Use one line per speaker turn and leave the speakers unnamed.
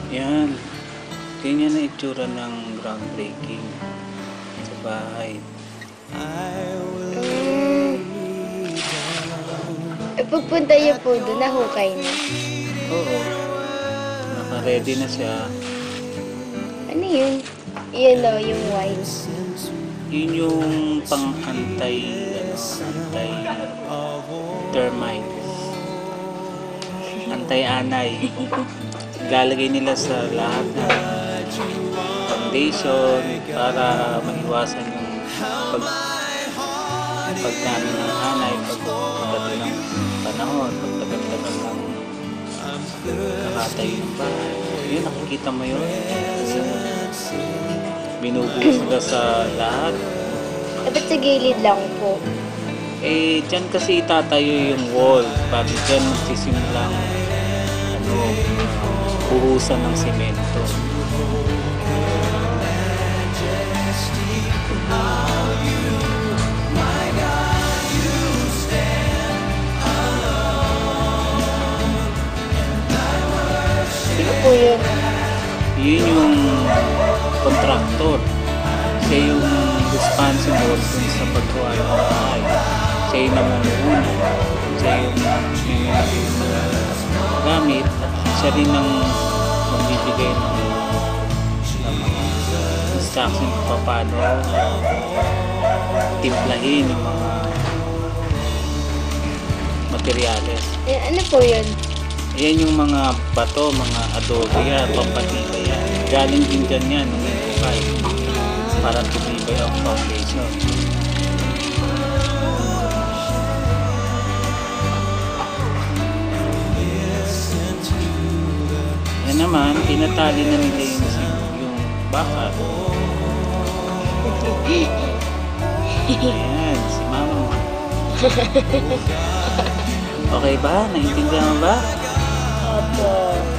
Yan. Ganyan na itsura ng groundbreaking sa bahay.
Pagpunta niyo po doon, nahukay na.
Oo. Naka-ready na siya.
Ano yun? Yun o, yung white.
Yun yung pang-antay, termite. Antay-anay. Ilalagay nila sa lahat ng foundation para maiwasan yung pagdami ng anay pagdating ng panahon, pagtagal-tagal ng nakatayo yung bahay. Yun, nakikita mo yun. Binubuhos nila sa lahat.
Dapat sa gilid lang po.
Eh, dyan kasi itatayo yung wall. Bago dyan magsisimulang buhusan ng simento.
Sino po yun?
Yun yung contractor. Siya yung responsible dun sa paggawa ng bahay. Siya yung namumuno. Siya yung gamit. At siya rin ang magbibigay ng mga instruction kung paano timplahin yung mga materyales.
Eh, ano po yun?
Yan yung mga bato, mga adobe yan, pampatibay yan. Galing din dyan yan, nung hukay. Para tumibay ang foundation. Yan naman, pinatali na nila yung bakal. Ayan, si mama. Okay ba? Naintindihan mo ba?
Opo.